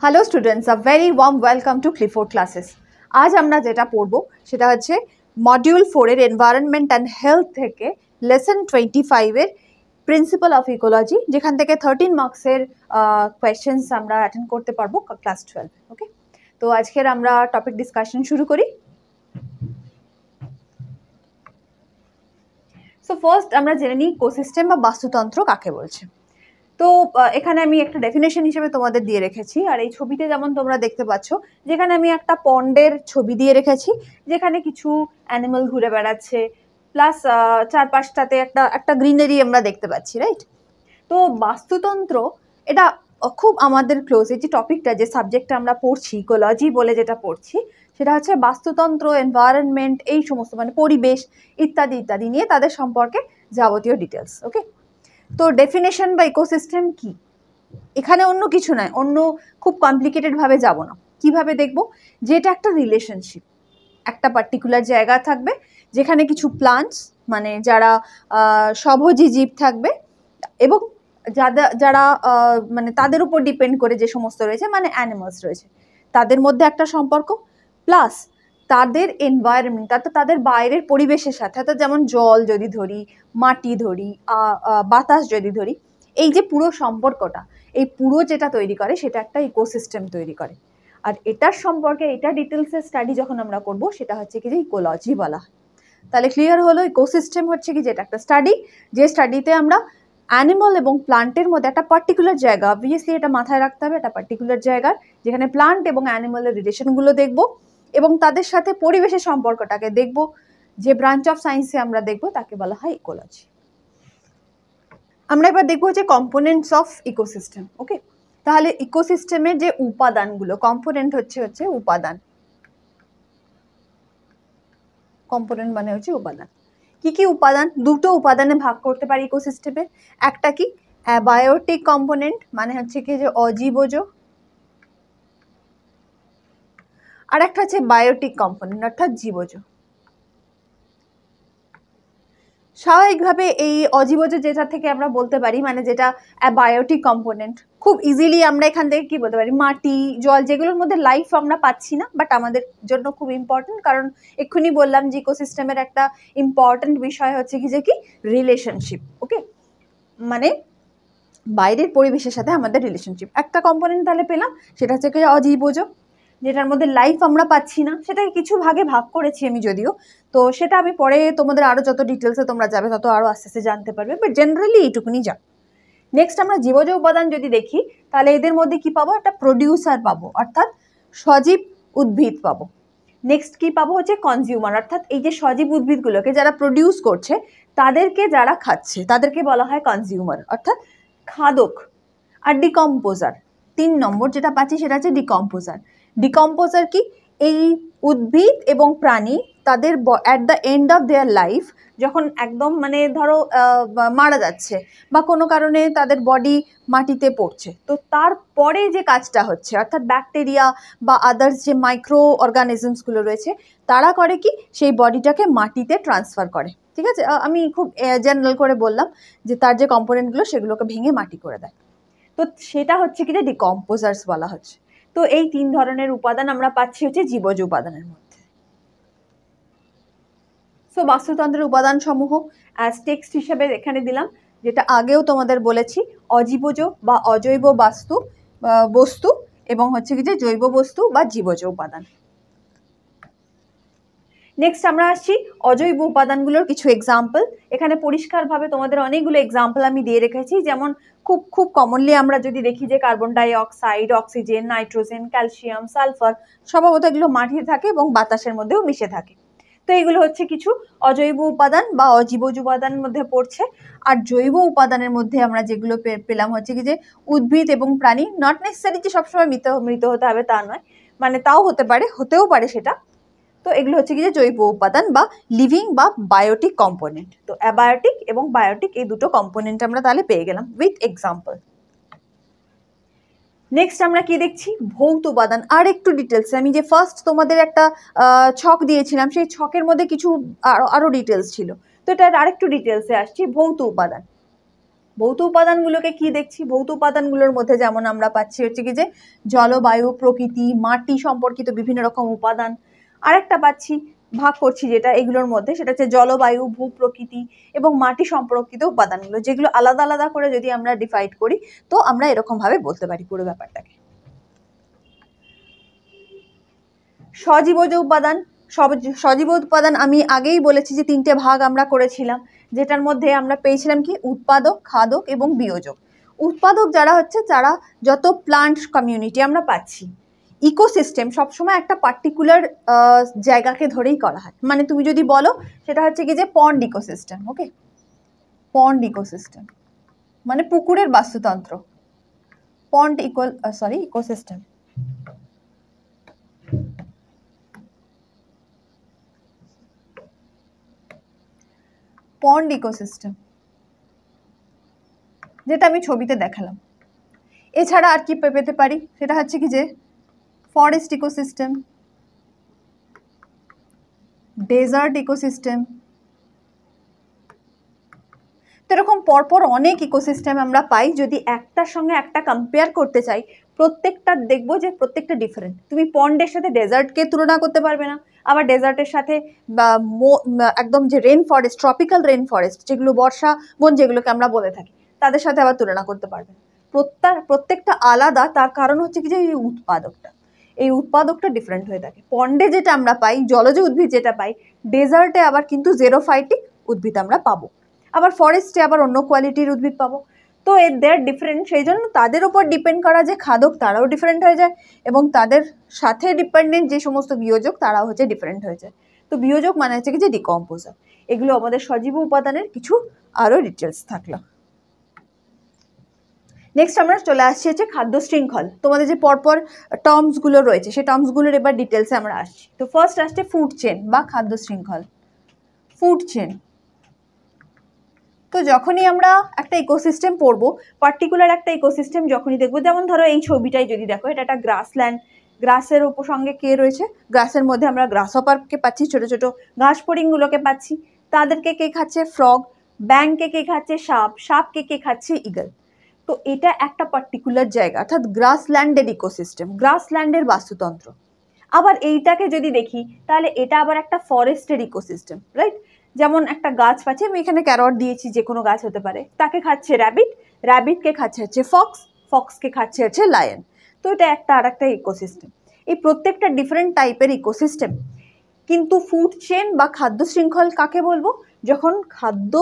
Hello students, a very warm welcome to Clifford classes. আজ আমরা যেটা পড়বো সেটা হচ্ছে মডিউল 4 এর এনভায়রনমেন্ট অ্যান্ড হেলথ থেকে লেসন 25 এর প্রিন্সিপাল অফ ইকোলজি, যেখান থেকে 13 মার্কসের কোয়েশ্চেন্স আমরা অ্যাটেন্ড করতে পারবো ক্লাস 12। ওকে, তো আজকের আমরা টপিক ডিসকাশন শুরু করি। সো ফার্স্ট আমরা জেনে নিই ইকোসিস্টেম বা বাস্তুতন্ত্র কাকে বলছে। তো এখানে আমি একটা ডেফিনেশন হিসেবে তোমাদের দিয়ে রেখেছি, আর এই ছবিতে যেমন তোমরা দেখতে পাচ্ছ, যেখানে আমি একটা পন্ডের ছবি দিয়ে রেখেছি, যেখানে কিছু অ্যানিমাল ঘুরে বেড়াচ্ছে, প্লাস চারপাশটাতে একটা গ্রিনারি আমরা দেখতে পাচ্ছি, রাইট? তো বাস্তুতন্ত্র এটা খুব আমাদের ক্লোজ, এই যে টপিকটা, যে সাবজেক্টটা আমরা পড়ছি, ইকোলজি বলে যেটা পড়ছি, সেটা হচ্ছে বাস্তুতন্ত্র, এনভায়রনমেন্ট, এই সমস্ত মানে পরিবেশ ইত্যাদি ইত্যাদি নিয়ে তাদের সম্পর্কে যাবতীয় ডিটেলস। ওকে, তো ডেফিনেশন বা ইকোসিস্টেম কি, এখানে অন্য কিছু নয়, অন্য খুব কমপ্লিকেটেড ভাবে যাব না। কিভাবে দেখব? যেটা একটা রিলেশনশিপ, একটা পার্টিকুলার জায়গা থাকবে যেখানে কিছু প্লান্টস মানে যারা স্বভোজী জীব থাকবে, এবং যারা মানে তাদের উপর ডিপেন্ড করে যে সমস্ত রয়েছে মানে অ্যানিমালস রয়েছে, তাদের মধ্যে একটা সম্পর্ক, প্লাস তাদের এনভায়রনমেন্ট অর্থাৎ তাদের বাইরের পরিবেশের সাথে, অর্থাৎ যেমন জল যদি ধরি, মাটি ধরি, বাতাস যদি ধরি, এই যে পুরো সম্পর্কটা, এই পুরো যেটা তৈরি করে সেটা একটা ইকোসিস্টেম তৈরি করে। আর এটার সম্পর্কে এটা ডিটেলসের স্টাডি যখন আমরা করব, সেটা হচ্ছে কি যে ইকোলজি বলা হয়। তাহলে ক্লিয়ার হলো, ইকোসিস্টেম হচ্ছে কি যেটা একটা স্টাডি, যে স্টাডিতে আমরা অ্যানিমাল এবং প্লান্টের মধ্যে একটা পার্টিকুলার জায়গা, অবভিয়াসলি এটা মাথায় রাখতে হবে, একটা পার্টিকুলার জায়গার যেখানে প্লান্ট এবং অ্যানিমালের রিলেশনগুলো দেখব এবং তাদের সাথে পরিবেশের সম্পর্কটাকে দেখব, যে ব্রাঞ্চ অফ সায়েন্সে আমরা দেখব তাকে বলা হয় ইকোলজি। আমরা এবার দেখবো যে কম্পোনেন্টস অফ ইকোসিস্টেম। ওকে, তাহলে ইকোসিস্টেমের যে উপাদানগুলো, কম্পোনেন্ট হচ্ছে উপাদান, কম্পোনেন্ট মানে হচ্ছে উপাদান। কি কি উপাদান? দুটো উপাদানে ভাগ করতে পারি ইকোসিস্টেমে। একটা কি অ্যাবায়োটিক কম্পোনেন্ট, মানে হচ্ছে কি যে অজীবজ, আর একটা হচ্ছে বায়োটিক কম্পোনেন্ট অর্থাৎ জীবজ। স্বাভাবিকভাবে এই অজীবজ যেটা থেকে আমরা বলতে পারি, মানে যেটা বায়োটিক কম্পোনেন্ট, খুব ইজিলি আমরা এখান থেকে কি বলতে পারি, মাটি, জল, যেগুলোর মধ্যে লাইফ আমরা পাচ্ছি না বাট আমাদের জন্য খুব ইম্পর্টেন্ট, কারণ এক্ষুনি বললাম যে ইকোসিস্টেমের একটা ইম্পর্টেন্ট বিষয় হচ্ছে কি যে কি রিলেশনশিপ। ওকে, মানে বাইরের পরিবেশের সাথে আমাদের রিলেশনশিপ। একটা কম্পোনেন্ট তাহলে পেলাম, সেটা হচ্ছে কি অজীবজ, যেটার মধ্যে লাইফ আমরা পাচ্ছি না, সেটাকে কিছু ভাগে ভাগ করেছি আমি যদিও, তো সেটা আমি পরে তোমাদের আরো যত ডিটেলসে তোমরা যাবে তত আরো আস্তে আস্তে জানতে পারবে, বাট জেনারেলি এইটুকুনি যাও। নেক্সট আমরা জীবজ উপাদান যদি দেখি, তাহলে এদের মধ্যে কি পাবো, একটা প্রডিউসার পাবো অর্থাৎ সজীব উদ্ভিদ পাবো। নেক্সট কি পাবো হচ্ছে কনজিউমার, অর্থাৎ এই যে সজীব উদ্ভিদগুলোকে যারা প্রডিউস করছে, তাদেরকে যারা খাচ্ছে তাদেরকে বলা হয় কনজিউমার অর্থাৎ খাদক। আর ডিকম্পোজার, 3 নম্বর যেটা পাচ্ছি সেটা হচ্ছে ডিকম্পোজার। ডিকম্পোজার কি, এই উদ্ভিদ এবং প্রাণী তাদের at the end of their life, যখন একদম মানে ধরো মারা যাচ্ছে বা কোনো কারণে তাদের বডি মাটিতে পড়ছে, তো তারপরে যে কাজটা হচ্ছে অর্থাৎ ব্যাকটেরিয়া বা আদার্স যে মাইক্রো অর্গানিজমসগুলো রয়েছে, তারা করে কি সেই বডিটাকে মাটিতে ট্রান্সফার করে। ঠিক আছে, আমি খুব জেনারেল করে বললাম যে তার যে কম্পোনেন্টগুলো সেগুলোকে ভেঙে মাটি করে দেয়, তো সেটা হচ্ছে কি যে ডিকম্পোজার্স বলা হচ্ছে। তো এই 3 ধরনের উপাদান আমরা পাচ্ছি হচ্ছে জীবজ উপাদানের মধ্যে। সো বাস্তুতন্ত্রের উপাদান সমূহ অ্যাজ টেক্সট হিসেবে এখানে দিলাম, যেটা আগেও তোমাদের বলেছি, অজীবজ বা অজৈব বস্তু এবং হচ্ছে কি যে জৈব বস্তু বা জীবজ উপাদান। নেক্সট আমরা আসছি অজৈব উপাদানগুলোর কিছু এক্সাম্পল। এখানে পরিষ্কারভাবে তোমাদের অনেকগুলো এক্সাম্পল আমি দিয়ে রেখেছি, যেমন খুব খুব কমনলি আমরা যদি দেখি যে carbon di oxide, oxygen, nitrogen, calcium, sulphur, সম্ভবত এগুলো মাটিতে থাকে এবং বাতাসের মধ্যেও মিশে থাকে। তো এগুলো হচ্ছে কিছু অজৈব উপাদান বা অজীবজ উপাদানের মধ্যে পড়ছে। আর জৈব উপাদানের মধ্যে আমরা যেগুলো পেলাম হচ্ছে কি যে উদ্ভিদ এবং প্রাণী, নট নেসেসারি যে সবসময় মৃত হতে হবে তা নয়, মানে তাও হতেও পারে সেটা। তো এগুলো হচ্ছে কি যে জৈব উপাদান বা লিভিং বা বায়োটিক কম্পোনেন্ট। তো অ্যাবায়োটিক এবং বায়োটিক এই দুটো কম্পোনেন্ট আমরা তাহলে পেয়ে গেলাম উইথ এক্সাম্পল। নেক্সট আমরা কি দেখছি, ভৌত উপাদান। আর একটু ডিটেলস, আমি যে ফার্স্ট তোমাদের একটা ছক দিয়েছিলাম, সেই ছকের মধ্যে কিছু আরো ডিটেলস ছিল, তো এটার আরেকটু ডিটেলসে আসছি। ভৌত উপাদান, ভৌত উপাদানগুলোকে কি দেখছি, ভৌত উপাদানগুলোর মধ্যে যেমন আমরা পাচ্ছি হচ্ছে কি যে জলবায়ু, প্রকৃতি, মাটি সম্পর্কিত বিভিন্ন রকম উপাদান। আরেকটা পাচ্ছি ভাগ করছি যেটা এগুলোর মধ্যে, সেটা হচ্ছে জলবায়ু, ভূ প্রকৃতি এবং মাটি সম্পর্কিত উপাদানগুলো, যেগুলো আলাদা আলাদা করে যদি আমরা ডিভাইড করি তো আমরা এরকম ভাবে বলতে পারি পুরো ব্যাপারটাকে। সজীবজ উপাদান, সজীব উৎপাদন আমি আগেই বলেছি যে 3টে ভাগ আমরা করেছিলাম, যেটার মধ্যে আমরা পেয়েছিলাম কি উৎপাদক, খাদক এবং বিয়োজক। উৎপাদক যারা হচ্ছে তারা যত প্লান্ট কমিউনিটি আমরা পাচ্ছি। ইকোসিস্টেম সবসময় একটা পার্টিকুলার জায়গাকে ধরেই করা হয়, মানে তুমি যদি বলো সেটা হচ্ছে কি যে পন্ড ইকোসিস্টেম, ওকে, পন্ড ইকোসিস্টেম মানে পুকুরের বাস্তুতন্ত্র, পন্ড ইকোসিস্টেম। পন্ড ইকোসিস্টেম যেটা আমি ছবিতে দেখালাম। এছাড়া আর কি পেতে পারি, সেটা হচ্ছে কি যে ফরেস্ট ইকোসিস্টেম, ডেজার্ট ইকোসিস্টেম। তো এরকম পরপর অনেক ইকোসিস্টেম আমরা পাই। যদি একটার সঙ্গে একটা কম্পেয়ার করতে চাই, প্রত্যেকটা দেখবো যে প্রত্যেকটা ডিফারেন্ট। তুমি পন্ডের সাথে ডেজার্টকে তুলনা করতে পারবে না, আবার ডেজার্টের সাথে একদম যে rain forest, tropical rain forest যেগুলো বর্ষা বন যেগুলোকে আমরা বলে থাকি, তাদের সাথে আবার তুলনা করতে পারবে না। প্রত্যেকটা আলাদা, তার কারণ হচ্ছে কি যে এই উৎপাদকটা ডিফারেন্ট হয়ে থাকে। পন্ডে যেটা আমরা পাই, জলজ উদ্ভিদ যেটা পাই, ডেজার্টে আবার কিন্তু জেরোফাইটিক উদ্ভিদ আমরা পাবো, আবার ফরেস্টে আবার অন্য কোয়ালিটির উদ্ভিদ পাবো। তো দেয়ার ডিফারেন্ট, সেই জন্য তাদের উপর ডিপেন্ড করা যে খাদক তারাও ডিফারেন্ট হয়ে যায়, এবং তাদের সাথে ডিপেন্ডেন্ট যে সমস্ত বিয়োজক তারাও হচ্ছে ডিফারেন্ট হয়ে যায়। তো বিয়োজক মানে হচ্ছে কি যে ডিকম্পোজার। এগুলো আমাদের সজীব উপাদানের কিছু আরও ডিটেলস থাকলো। নেক্সট আমরা চলে আসছি হচ্ছে খাদ্য শৃঙ্খল। তোমাদের যে পরপর টার্মসগুলো রয়েছে সেই টার্মসগুলোর এবার ডিটেলসে আমরা আসছি। তো ফার্স্ট আসছে ফুড চেন বা খাদ্য শৃঙ্খল। ফুড চেন, তো যখনই আমরা একটা ইকোসিস্টেম পড়বো, পার্টিকুলার একটা ইকোসিস্টেম যখনই দেখবো, যেমন ধরো এই ছবিটাই যদি দেখো, এটা একটা গ্রাসল্যান্ড, গ্রাসের উপসঙ্গে কে রয়েছে, গ্রাসের মধ্যে আমরা গ্রাসহপারকে পাচ্ছি, ছোট ছোট ঘাস ফড়িংগুলোকে পাচ্ছি, তাদেরকে কে খাচ্ছে ফ্রগ, ব্যাংকে কে খাচ্ছে সাপ, সাপকে কে খাচ্ছে ইগল। তো এটা একটা পার্টিকুলার জায়গা, অর্থাৎ গ্রাসল্যান্ডের ইকোসিস্টেম, গ্রাসল্যান্ডের বাস্তুতন্ত্র। আবার এইটাকে যদি দেখি তাহলে এটা আবার একটা ফরেস্টের ইকোসিস্টেম, রাইট। যেমন একটা গাছ পাচ্ছি, আমি এখানে ক্যারট দিয়েছি, যে কোনো গাছ হতে পারে, তাকে খাচ্ছে র্যাবিট, র্যাবিটকে খাচ্ছে হচ্ছে ফক্স, ফক্সকে খাচ্ছে হচ্ছে লায়ন। তো এটা একটা আর একটা ইকোসিস্টেম। এই প্রত্যেকটা ডিফারেন্ট টাইপের ইকোসিস্টেম। কিন্তু ফুড চেন বা খাদ্য শৃঙ্খল কাকে বলবো, যখন খাদ্য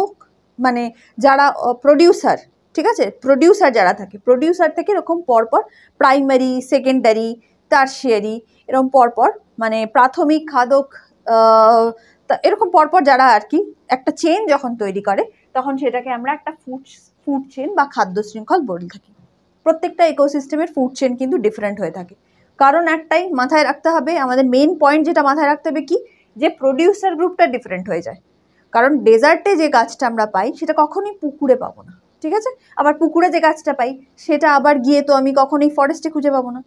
মানে যারা প্রডিউসার, ঠিক আছে, প্রডিউসার যারা থাকে, প্রডিউসার থেকে এরকম পরপর প্রাইমারি, সেকেন্ডারি, টারশিয়ারি, এরকম পরপর মানে প্রাথমিক, খাদক, এরকম পরপর যারা আর কি একটা চেন যখন তৈরি করে, তখন সেটাকে আমরা একটা ফুড চেন বা খাদ্য শৃঙ্খল বলে থাকি। প্রত্যেকটা ইকোসিস্টেমের ফুড চেন কিন্তু ডিফারেন্ট হয়ে থাকে। কারণ একটাই মাথায় রাখতে হবে, আমাদের মেইন পয়েন্ট যেটা মাথায় রাখতে হবে কি, যে প্রডিউসার গ্রুপটা ডিফারেন্ট হয়ে যায়। কারণ ডেজার্টে যে গাছটা আমরা পাই সেটা কখনোই পুকুরে পাবো না, ঠিক আছে, আবার পুকুরে যে গাছটা পাই সেটা আবার গিয়ে তো আমি কখনোই ফরেস্টে খুঁজে পাবো না।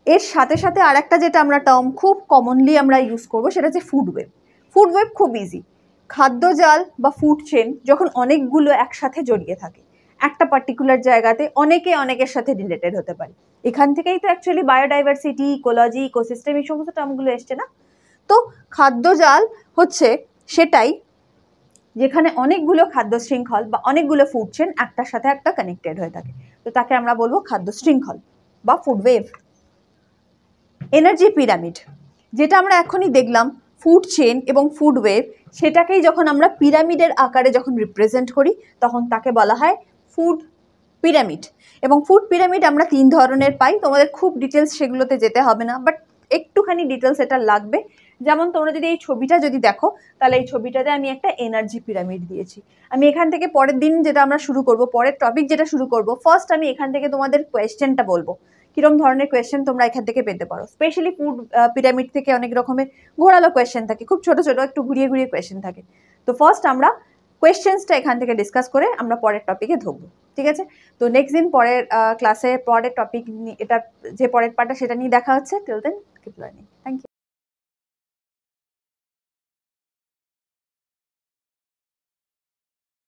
এর সাথে সাথে আর একটা যেটা আমরা টার্ম খুব কমনলি আমরা ইউজ করবো, সেটা হচ্ছে ফুড ওয়েব। ফুড ওয়েব খুব ইজি। খাদ্য জাল বা ফুড চেন যখন অনেকগুলো একসাথে জড়িয়ে থাকে একটা পার্টিকুলার জায়গাতে, অনেকে অনেকের সাথে রিলেটেড হতে পারে। এখান থেকেই তো অ্যাকচুয়ালি বায়োডাইভার্সিটি, ইকোলজি, ইকোসিস্টেম এই সমস্ত টার্মগুলো এসছে না। তো খাদ্য জাল হচ্ছে সেটাই যেখানে অনেকগুলো খাদ্য শৃঙ্খল বা অনেকগুলো ফুড চেন একটার সাথে একটা কানেক্টেড হয়ে থাকে, তো তাকে আমরা বলবো খাদ্য শৃঙ্খল বা ফুড ওয়েভ। এনার্জি পিরামিড, যেটা আমরা এখনই দেখলাম, ফুড চেন এবং ফুড ওয়েভ, সেটাকেই যখন আমরা পিরামিডের আকারে যখন রিপ্রেজেন্ট করি তখন তাকে বলা হয় ফুড পিরামিড। এবং ফুড পিরামিড আমরা 3 ধরনের পাই, তোমাদের খুব ডিটেলস সেগুলোতে যেতে হবে না, বাট একটুখানি ডিটেলস এটা লাগবে। যেমন তোমরা যদি এই ছবিটা যদি দেখো, তাহলে এই ছবিটাতে আমি একটা এনার্জি পিরামিড দিয়েছি। আমি এখান থেকে পরের দিন যেটা আমরা শুরু করব, পরের টপিক যেটা শুরু করব, ফার্স্ট আমি এখান থেকে তোমাদের কোয়েশ্চেনটা বলবো, কিরকম ধরনের কোয়েশ্চেন তোমরা এখান থেকে পেতে পারো। স্পেশালি ফুড পিরামিড থেকে অনেক রকমের ঘোরালো কোয়েশ্চেন থাকে, খুব ছোট ছোট একটু ঘুরিয়ে ঘুরিয়ে কোয়েশ্চেন থাকে। তো ফার্স্ট আমরা কোয়েশ্চেন্সটা এখান থেকে ডিসকাস করে আমরা পরের টপিকে ঢুকবো, ঠিক আছে। তো নেক্সট দিন পরের ক্লাসে পরের টপিক, এটা যে পরের পার্টটা সেটা নিয়ে দেখা হচ্ছে। Till then keep learning. Thank you.